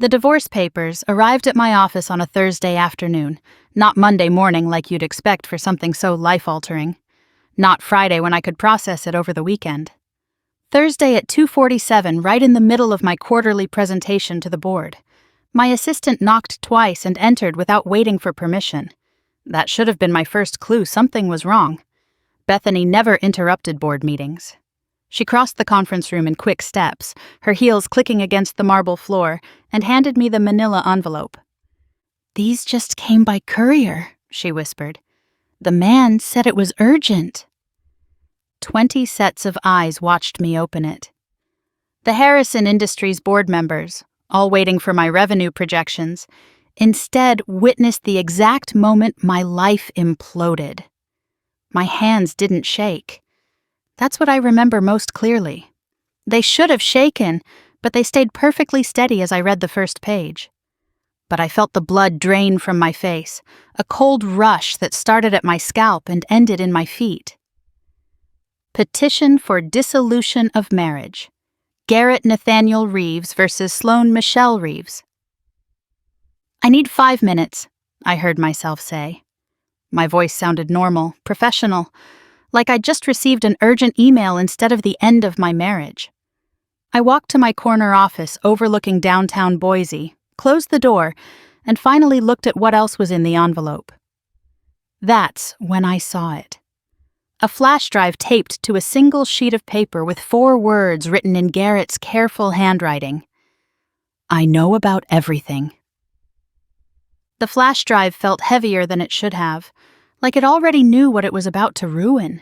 The divorce papers arrived at my office on a Thursday afternoon, not Monday morning like you'd expect for something so life-altering. Not Friday when I could process it over the weekend. Thursday at 2:47, right in the middle of my quarterly presentation to the board. My assistant knocked twice and entered without waiting for permission. That should have been my first clue something was wrong. Bethany never interrupted board meetings. She crossed the conference room in quick steps, her heels clicking against the marble floor, and handed me the manila envelope. "These just came by courier," she whispered. "The man said it was urgent." 20 sets of eyes watched me open it. The Harrison Industries board members, all waiting for my revenue projections, instead witnessed the exact moment my life imploded. My hands didn't shake. That's what I remember most clearly. They should have shaken, but they stayed perfectly steady as I read the first page. But I felt the blood drain from my face, a cold rush that started at my scalp and ended in my feet. Petition for dissolution of marriage. Garrett Nathaniel Reeves versus Sloane Michelle Reeves. "I need 5 minutes," I heard myself say. My voice sounded normal, professional, like I'd just received an urgent email instead of the end of my marriage. I walked to my corner office overlooking downtown Boise, closed the door, and finally looked at what else was in the envelope. That's when I saw it. A flash drive taped to a single sheet of paper with 4 words written in Garrett's careful handwriting. "I know about everything." The flash drive felt heavier than it should have, like it already knew what it was about to ruin.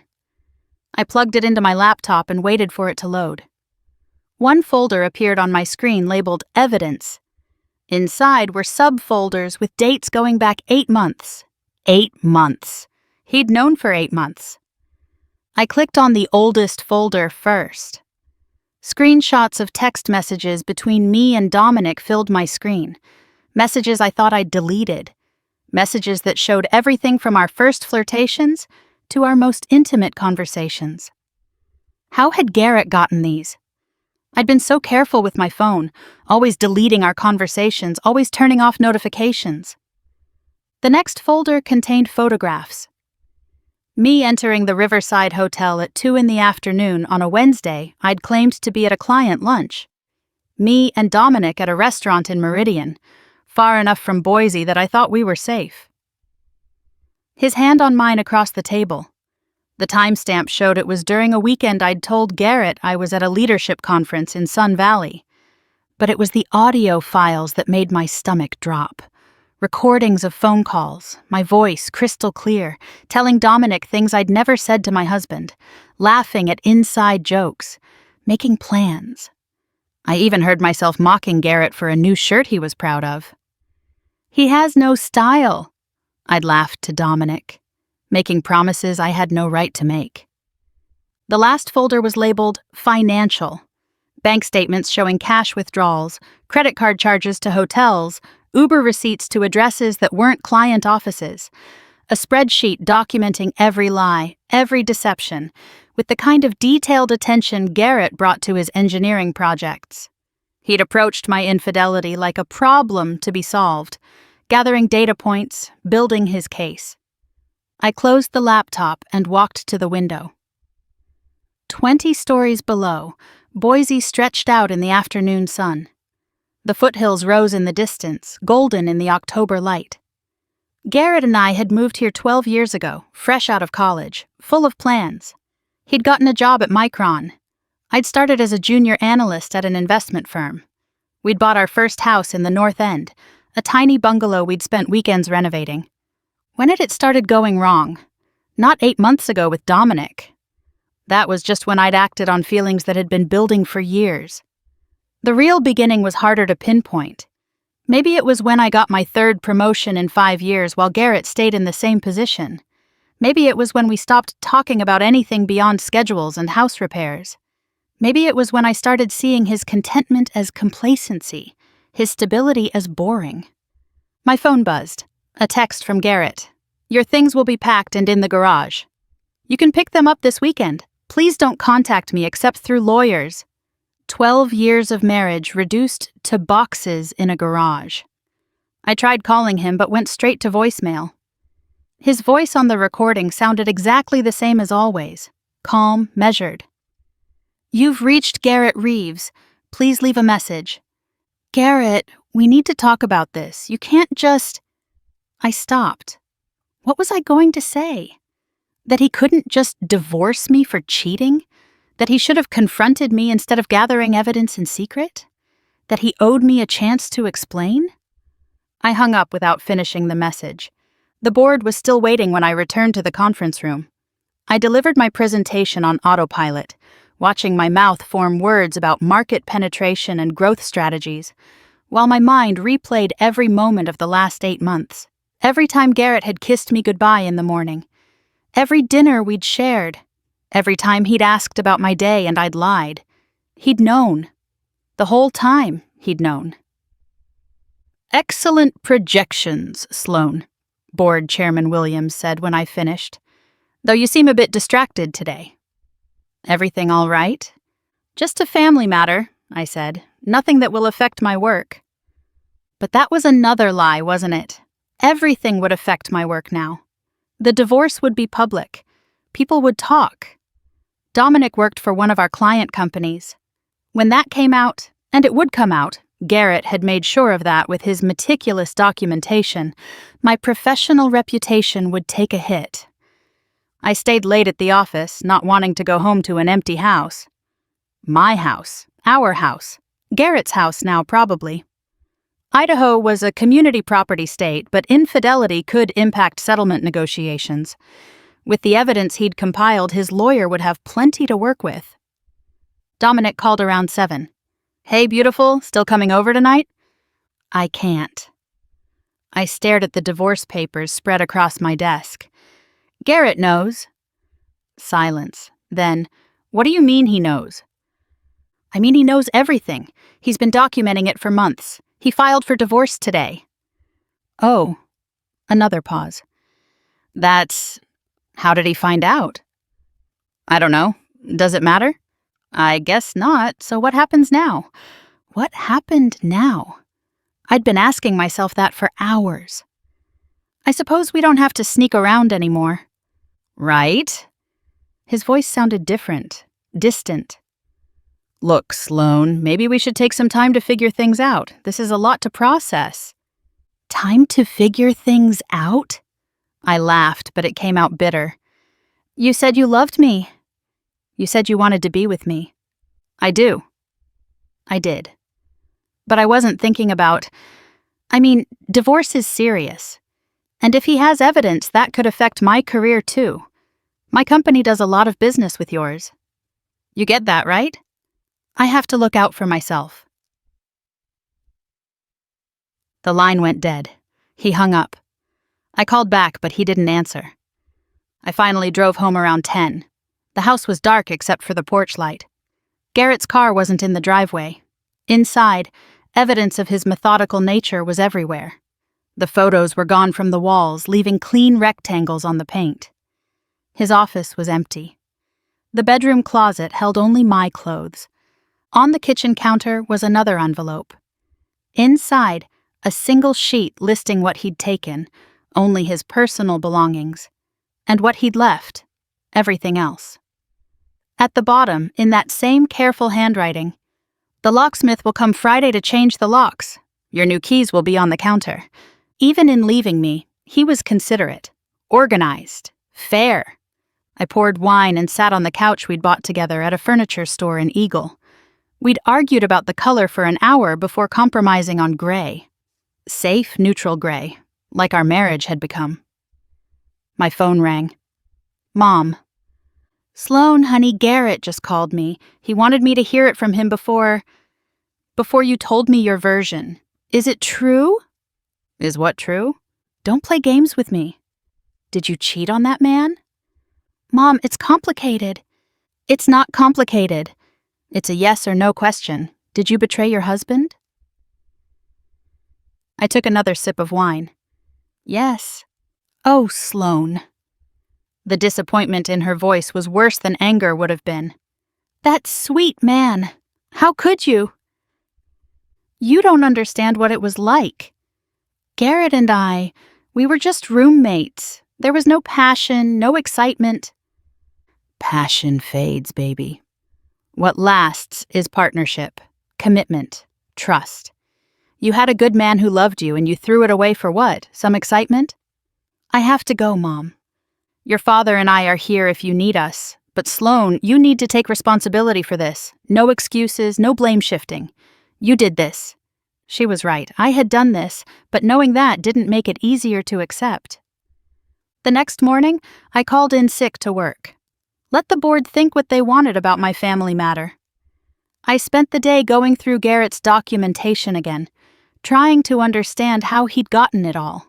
I plugged it into my laptop and waited for it to load. One folder appeared on my screen labeled Evidence. Inside were subfolders with dates going back 8 months. 8 months. He'd known for 8 months. I clicked on the oldest folder first. Screenshots of text messages between me and Dominic filled my screen. Messages I thought I'd deleted. Messages that showed everything from our first flirtations to our most intimate conversations. How had Garrett gotten these? I'd been so careful with my phone, always deleting our conversations, always turning off notifications. The next folder contained photographs. Me entering the Riverside Hotel at 2 p.m. on a Wednesday I'd claimed to be at a client lunch. Me and Dominic at a restaurant in Meridian, far enough from Boise that I thought we were safe. His hand on mine across the table. The timestamp showed it was during a weekend I'd told Garrett I was at a leadership conference in Sun Valley. But it was the audio files that made my stomach drop. Recordings of phone calls, my voice crystal clear, telling Dominic things I'd never said to my husband, laughing at inside jokes, making plans. I even heard myself mocking Garrett for a new shirt he was proud of. "He has no style," I'd laughed to Dominic, making promises I had no right to make. The last folder was labeled Financial. Bank statements showing cash withdrawals, credit card charges to hotels, Uber receipts to addresses that weren't client offices, a spreadsheet documenting every lie, every deception, with the kind of detailed attention Garrett brought to his engineering projects. He'd approached my infidelity like a problem to be solved, gathering data points, building his case. I closed the laptop and walked to the window. 20 stories below, Boise stretched out in the afternoon sun. The foothills rose in the distance, golden in the October light. Garrett and I had moved here 12 years ago, fresh out of college, full of plans. He'd gotten a job at Micron. I'd started as a junior analyst at an investment firm. We'd bought our first house in the North End, a tiny bungalow we'd spent weekends renovating. When had it started going wrong? Not 8 months ago with Dominic. That was just when I'd acted on feelings that had been building for years. The real beginning was harder to pinpoint. Maybe it was when I got my 3rd promotion in 5 years while Garrett stayed in the same position. Maybe it was when we stopped talking about anything beyond schedules and house repairs. Maybe it was when I started seeing his contentment as complacency, his stability as boring. My phone buzzed. A text from Garrett. "Your things will be packed and in the garage. You can pick them up this weekend. Please don't contact me except through lawyers." 12 years of marriage reduced to boxes in a garage. I tried calling him but went straight to voicemail. His voice on the recording sounded exactly the same as always, calm, measured. "You've reached Garrett Reeves. Please leave a message." "Garrett, we need to talk about this. You can't just—" I stopped. What was I going to say? That he couldn't just divorce me for cheating? That he should have confronted me instead of gathering evidence in secret? That he owed me a chance to explain? I hung up without finishing the message. The board was still waiting when I returned to the conference room. I delivered my presentation on autopilot, watching my mouth form words about market penetration and growth strategies, while my mind replayed every moment of the last 8 months. Every time Garrett had kissed me goodbye in the morning. Every dinner we'd shared. Every time he'd asked about my day and I'd lied. He'd known. The whole time, he'd known. "Excellent projections, Sloan," Board Chairman Williams said when I finished, "though you seem a bit distracted today." "Everything all right?" "Just a family matter," I said. "Nothing that will affect my work." But that was another lie, wasn't it? Everything would affect my work now. The divorce would be public. People would talk. Dominic worked for one of our client companies. When that came out, and it would come out, Garrett had made sure of that with his meticulous documentation, my professional reputation would take a hit. I stayed late at the office, not wanting to go home to an empty house. My house, our house, Garrett's house now probably. Idaho was a community property state, but infidelity could impact settlement negotiations. With the evidence he'd compiled, his lawyer would have plenty to work with. Dominic called around 7. "Hey, beautiful, still coming over tonight?" "I can't." I stared at the divorce papers spread across my desk. "Garrett knows." Silence. Then, "What do you mean he knows?" "I mean he knows everything. He's been documenting it for months. He filed for divorce today." "Oh." Another pause. How did he find out?" "I don't know. Does it matter?" "I guess not. So what happens now?" What happened now? I'd been asking myself that for hours. "I suppose we don't have to sneak around anymore." "Right?" His voice sounded different, distant. "Look, Sloan, maybe we should take some time to figure things out. This is a lot to process." "Time to figure things out?" I laughed, but it came out bitter. "You said you loved me. You said you wanted to be with me." "I do." I did. But I wasn't thinking about... divorce is serious. And if he has evidence, that could affect my career too. My company does a lot of business with yours. You get that, right? I have to look out for myself. The line went dead. He hung up. I called back, but he didn't answer. I finally drove home around 10. The house was dark except for the porch light. Garrett's car wasn't in the driveway. Inside, evidence of his methodical nature was everywhere. The photos were gone from the walls, leaving clean rectangles on the paint. His office was empty. The bedroom closet held only my clothes. On the kitchen counter was another envelope. Inside, a single sheet listing what he'd taken, only his personal belongings, and what he'd left, everything else. At the bottom, in that same careful handwriting, "The locksmith will come Friday to change the locks. Your new keys will be on the counter." Even in leaving me, he was considerate, organized, fair. I poured wine and sat on the couch we'd bought together at a furniture store in Eagle. We'd argued about the color for an hour before compromising on gray. Safe, neutral gray, like our marriage had become. My phone rang. Mom. "Sloan, honey, Garrett just called me. He wanted me to hear it from him before you told me your version. Is it true?" "Is what true?" "Don't play games with me." "Did you cheat on that man?" "Mom, it's complicated." "It's not complicated. It's a yes or no question. Did you betray your husband?" I took another sip of wine. "Yes." "Oh, Sloan." The disappointment in her voice was worse than anger would have been. "That sweet man. How could you? You don't understand what it was like. Garrett and we were just roommates. There was no passion, no excitement. Passion fades, baby. What lasts is partnership, commitment, trust. You had a good man who loved you and you threw it away for what? Some excitement? I have to go, Mom. Your father and I are here if you need us. But Sloan, you need to take responsibility for this. No excuses, no blame shifting. You did this. She was right. I had done this, but knowing that didn't make it easier to accept. The next morning, I called in sick to work. Let the board think what they wanted about my family matter. I spent the day going through Garrett's documentation again, trying to understand how he'd gotten it all.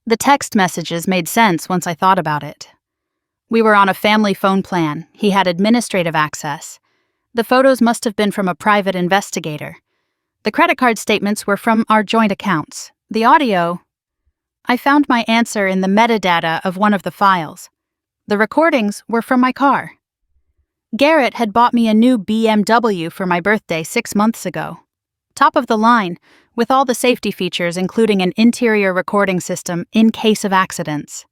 The text messages made sense once I thought about it. We were on a family phone plan. He had administrative access. The photos must have been from a private investigator. The credit card statements were from our joint accounts. The audio... I found my answer in the metadata of one of the files. The recordings were from my car. Garrett had bought me a new BMW for my birthday 6 months ago. Top of the line, with all the safety features including an interior recording system in case of accidents.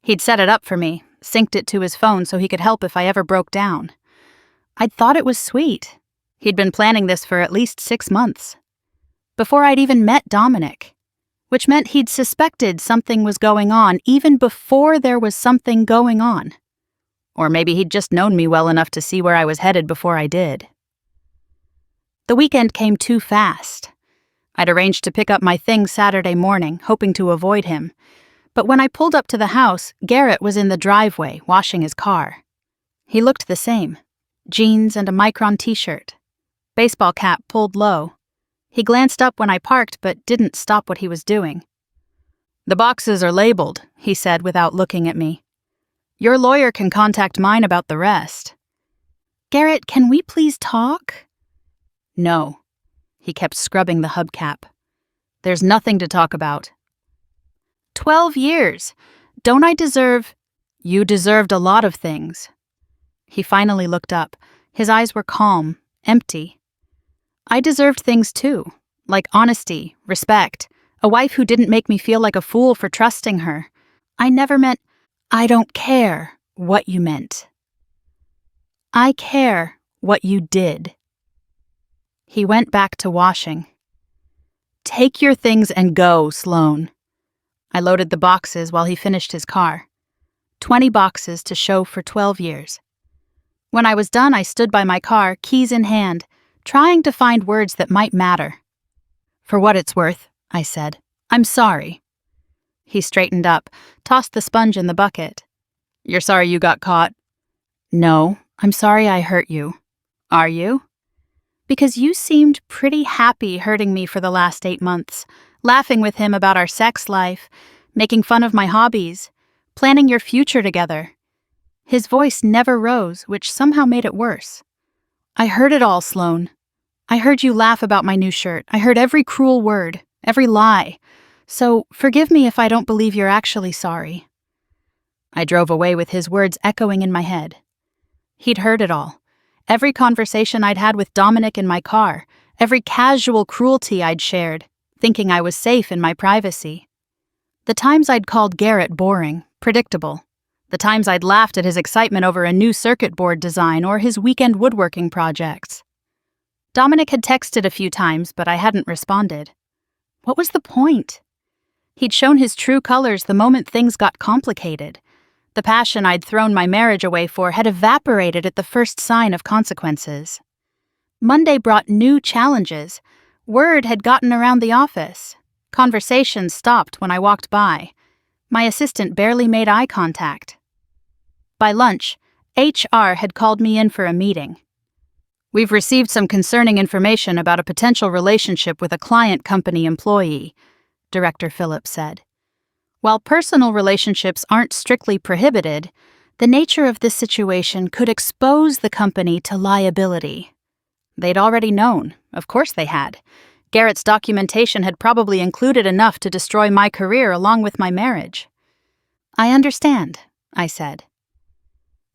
He'd set it up for me, synced it to his phone so he could help if I ever broke down. I'd thought it was sweet. He'd been planning this for at least 6 months. Before I'd even met Dominic, which meant he'd suspected something was going on even before there was something going on. Or maybe he'd just known me well enough to see where I was headed before I did. The weekend came too fast. I'd arranged to pick up my things Saturday morning, hoping to avoid him. But when I pulled up to the house, Garrett was in the driveway, washing his car. He looked the same. Jeans and a Micron t-shirt. Baseball cap pulled low. He glanced up when I parked, but didn't stop what he was doing. "The boxes are labeled," he said without looking at me. "Your lawyer can contact mine about the rest." "Garrett, can we please talk?" "No." He kept scrubbing the hubcap. "There's nothing to talk about." 12 years. Don't I deserve... You deserved a lot of things. He finally looked up. His eyes were calm, empty. I deserved things too, like honesty, respect, a wife who didn't make me feel like a fool for trusting her. I never meant... I don't care what you meant. I care what you did. He went back to washing. "Take your things and go, Sloan." I loaded the boxes while he finished his car. 20 boxes to show for 12 years. When I was done, I stood by my car, keys in hand, trying to find words that might matter. "For what it's worth," I said, "I'm sorry." He straightened up, tossed the sponge in the bucket. "You're sorry you got caught?" "No, I'm sorry I hurt you." "Are you?" "Because you seemed pretty happy hurting me for the last 8 months, laughing with him about our sex life, making fun of my hobbies, planning your future together." His voice never rose, which somehow made it worse. "I heard it all, Sloan. I heard you laugh about my new shirt. I heard every cruel word, every lie. So forgive me if I don't believe you're actually sorry." I drove away with his words echoing in my head. He'd heard it all. Every conversation I'd had with Dominic in my car, every casual cruelty I'd shared, thinking I was safe in my privacy. The times I'd called Garrett boring, predictable. The times I'd laughed at his excitement over a new circuit board design or his weekend woodworking projects. Dominic had texted a few times, but I hadn't responded. What was the point? He'd shown his true colors the moment things got complicated. The passion I'd thrown my marriage away for had evaporated at the first sign of consequences. Monday brought new challenges. Word had gotten around the office. Conversations stopped when I walked by. My assistant barely made eye contact. By lunch, HR had called me in for a meeting. "We've received some concerning information about a potential relationship with a client company employee," Director Phillips said. "While personal relationships aren't strictly prohibited, the nature of this situation could expose the company to liability." They'd already known. Of course they had. Garrett's documentation had probably included enough to destroy my career along with my marriage. "I understand," I said.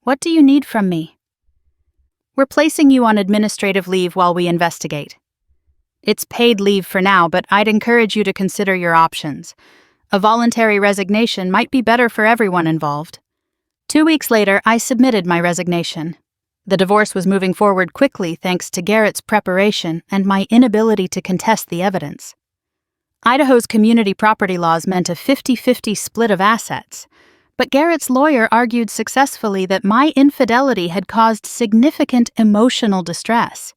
"What do you need from me?" We're placing you on administrative leave while we investigate. It's paid leave for now, but I'd encourage you to consider your options. A voluntary resignation might be better for everyone involved. 2 weeks later, I submitted my resignation. The divorce was moving forward quickly thanks to Garrett's preparation and my inability to contest the evidence. Idaho's community property laws meant a 50-50 split of assets, but Garrett's lawyer argued successfully that my infidelity had caused significant emotional distress.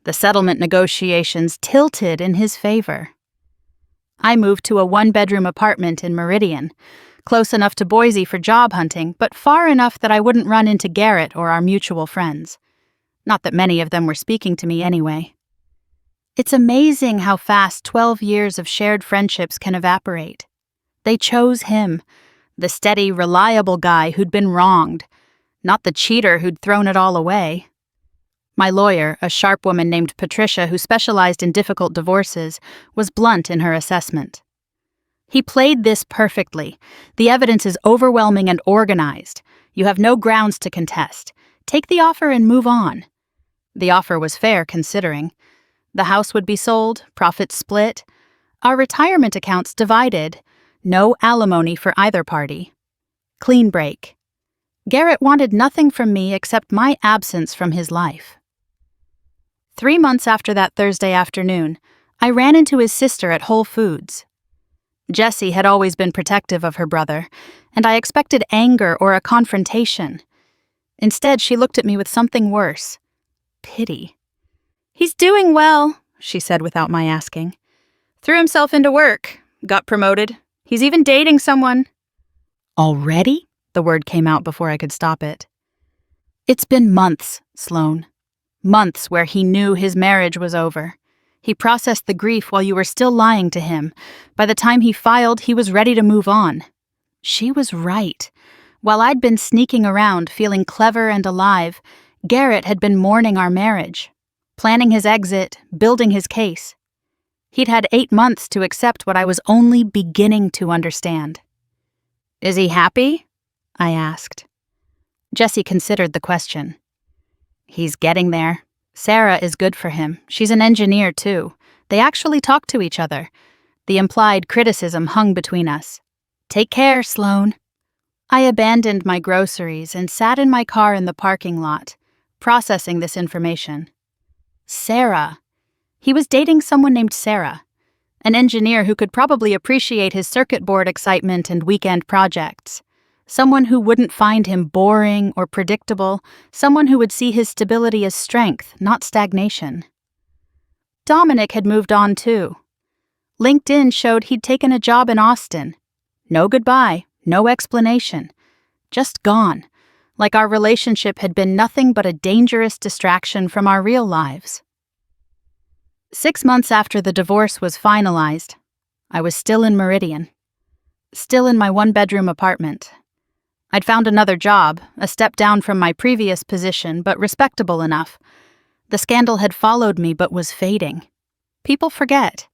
The settlement negotiations tilted in his favor. I moved to a one-bedroom apartment in Meridian, close enough to Boise for job hunting, but far enough that I wouldn't run into Garrett or our mutual friends. Not that many of them were speaking to me anyway. It's amazing how fast 12 years of shared friendships can evaporate. They chose him, the steady, reliable guy who'd been wronged, not the cheater who'd thrown it all away. My lawyer, a sharp woman named Patricia who specialized in difficult divorces, was blunt in her assessment. He played this perfectly. The evidence is overwhelming and organized. You have no grounds to contest. Take the offer and move on. The offer was fair, considering. The house would be sold, profits split, our retirement accounts divided, no alimony for either party. Clean break. Garrett wanted nothing from me except my absence from his life. 3 months after that Thursday afternoon, I ran into his sister at Whole Foods. Jessie had always been protective of her brother, and I expected anger or a confrontation. Instead, she looked at me with something worse. Pity. "He's doing well," she said without my asking. "Threw himself into work, got promoted. He's even dating someone." "Already?" The word came out before I could stop it. "It's been months, Sloan. Months where he knew his marriage was over. He processed the grief while you were still lying to him. By the time he filed, he was ready to move on." She was right. While I'd been sneaking around, feeling clever and alive, Garrett had been mourning our marriage, planning his exit, building his case. He'd had 8 months to accept what I was only beginning to understand. "Is he happy?" I asked. Jessie considered the question. "He's getting there. Sarah is good for him. She's an engineer, too. They actually talk to each other. The implied criticism hung between us. Take care, Sloan." I abandoned my groceries and sat in my car in the parking lot, processing this information. Sarah. He was dating someone named Sarah, an engineer who could probably appreciate his circuit board excitement and weekend projects. Someone who wouldn't find him boring or predictable, someone who would see his stability as strength, not stagnation. Dominic had moved on too. LinkedIn showed he'd taken a job in Austin. No goodbye, no explanation. Just gone, like our relationship had been nothing but a dangerous distraction from our real lives. 6 months after the divorce was finalized, I was still in Meridian. Still in my one-bedroom apartment. I'd found another job, a step down from my previous position, but respectable enough. The scandal had followed me but was fading. People forget.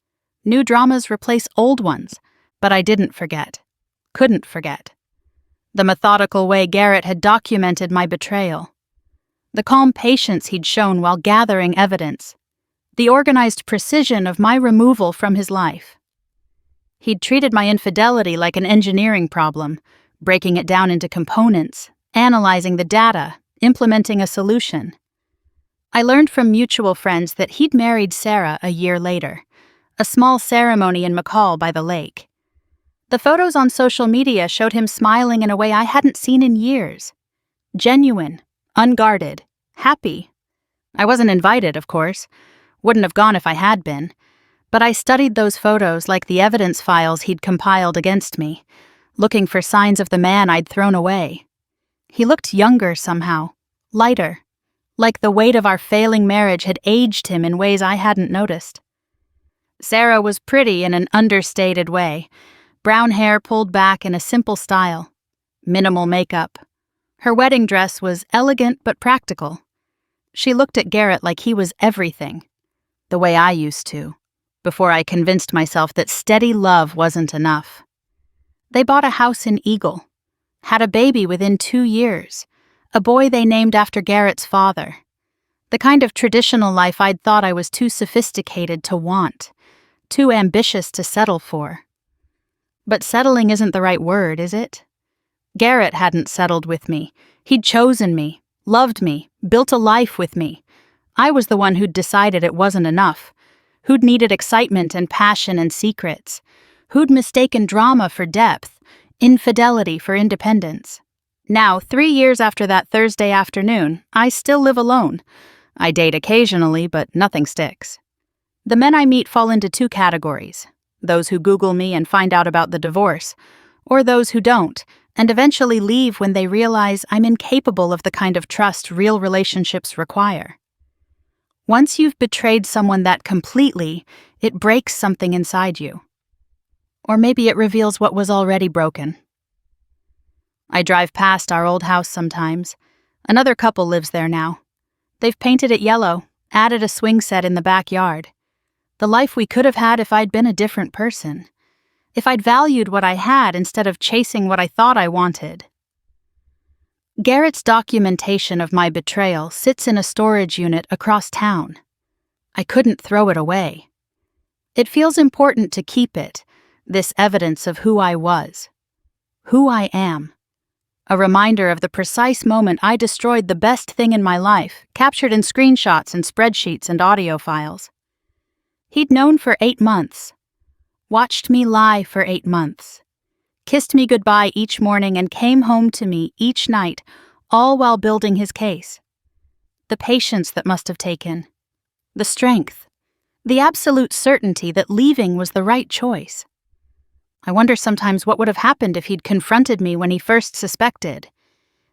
New dramas replace old ones, but I didn't forget. Couldn't forget. The methodical way Garrett had documented my betrayal. The calm patience he'd shown while gathering evidence. The organized precision of my removal from his life. He'd treated my infidelity like an engineering problem, breaking it down into components, analyzing the data, implementing a solution. I learned from mutual friends that he'd married Sarah a year later, a small ceremony in McCall by the lake. The photos on social media showed him smiling in a way I hadn't seen in years. Genuine, unguarded, happy. I wasn't invited, of course. Wouldn't have gone if I had been. But I studied those photos like the evidence files he'd compiled against me, looking for signs of the man I'd thrown away. He looked younger somehow, lighter, like the weight of our failing marriage had aged him in ways I hadn't noticed. Sarah was pretty in an understated way, brown hair pulled back in a simple style, minimal makeup. Her wedding dress was elegant but practical. She looked at Garrett like he was everything, the way I used to, before I convinced myself that steady love wasn't enough. They bought a house in Eagle, had a baby within 2 years, a boy they named after Garrett's father. The kind of traditional life I'd thought I was too sophisticated to want, too ambitious to settle for. But settling isn't the right word, is it? Garrett hadn't settled with me. He'd chosen me, loved me, built a life with me. I was the one who'd decided it wasn't enough, who'd needed excitement and passion and secrets, who'd mistaken drama for depth, infidelity for independence. Now, 3 years after that Thursday afternoon, I still live alone. I date occasionally, but nothing sticks. The men I meet fall into 2 categories: those who Google me and find out about the divorce, or those who don't, and eventually leave when they realize I'm incapable of the kind of trust real relationships require. Once you've betrayed someone that completely, it breaks something inside you. Or maybe it reveals what was already broken. I drive past our old house sometimes. Another couple lives there now. They've painted it yellow, added a swing set in the backyard. The life we could have had if I'd been a different person. If I'd valued what I had instead of chasing what I thought I wanted. Garrett's documentation of my betrayal sits in a storage unit across town. I couldn't throw it away. It feels important to keep it, this evidence of who I was, who I am. A reminder of the precise moment I destroyed the best thing in my life, captured in screenshots and spreadsheets and audio files. He'd known for 8 months, watched me lie for 8 months, kissed me goodbye each morning and came home to me each night, all while building his case. The patience that must have taken, the strength, the absolute certainty that leaving was the right choice. I wonder sometimes what would have happened if he'd confronted me when he first suspected,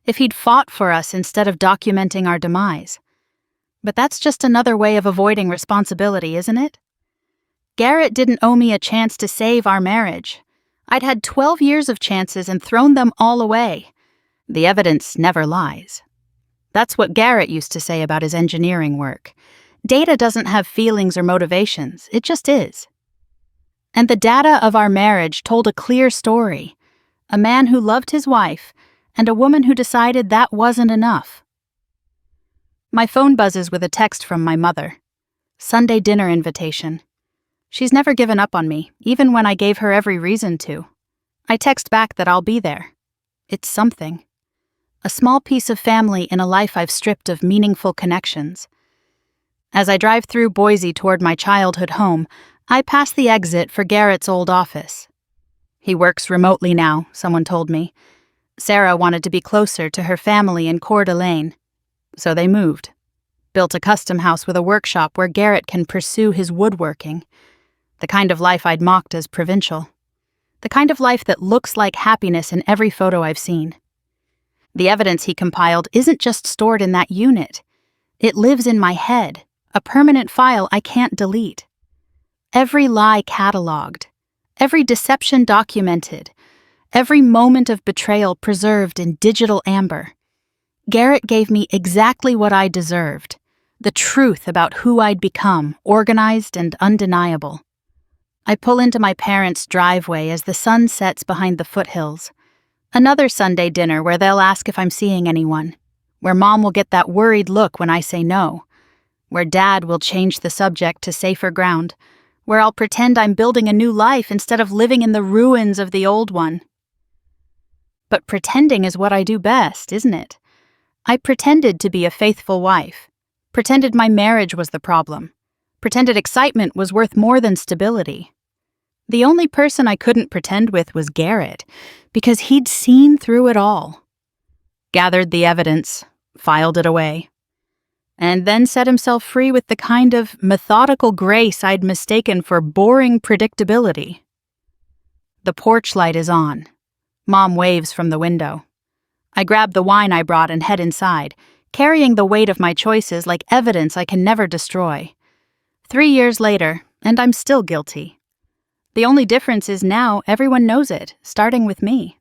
if he'd fought for us instead of documenting our demise. But that's just another way of avoiding responsibility, isn't it? Garrett didn't owe me a chance to save our marriage. I'd had 12 years of chances and thrown them all away. The evidence never lies. That's what Garrett used to say about his engineering work. Data doesn't have feelings or motivations, it just is. And the data of our marriage told a clear story. A man who loved his wife, and a woman who decided that wasn't enough. My phone buzzes with a text from my mother. Sunday dinner invitation. She's never given up on me, even when I gave her every reason to. I text back that I'll be there. It's something. A small piece of family in a life I've stripped of meaningful connections. As I drive through Boise toward my childhood home, I pass the exit for Garrett's old office. He works remotely now, someone told me. Sarah wanted to be closer to her family in Coeur d'Alene, so they moved. Built a custom house with a workshop where Garrett can pursue his woodworking. The kind of life I'd mocked as provincial. The kind of life that looks like happiness in every photo I've seen. The evidence he compiled isn't just stored in that unit. It lives in my head, a permanent file I can't delete. Every lie cataloged, every deception documented, every moment of betrayal preserved in digital amber. Garrett gave me exactly what I deserved, the truth about who I'd become, organized and undeniable. I pull into my parents' driveway as the sun sets behind the foothills. Another Sunday dinner where they'll ask if I'm seeing anyone, where Mom will get that worried look when I say no, where Dad will change the subject to safer ground, where I'll pretend I'm building a new life instead of living in the ruins of the old one. But pretending is what I do best, isn't it? I pretended to be a faithful wife, pretended my marriage was the problem, pretended excitement was worth more than stability. The only person I couldn't pretend with was Garrett, because he'd seen through it all. Gathered the evidence, filed it away, and then set himself free with the kind of methodical grace I'd mistaken for boring predictability. The porch light is on. Mom waves from the window. I grab the wine I brought and head inside, carrying the weight of my choices like evidence I can never destroy. 3 years later, and I'm still guilty. The only difference is now everyone knows it, starting with me.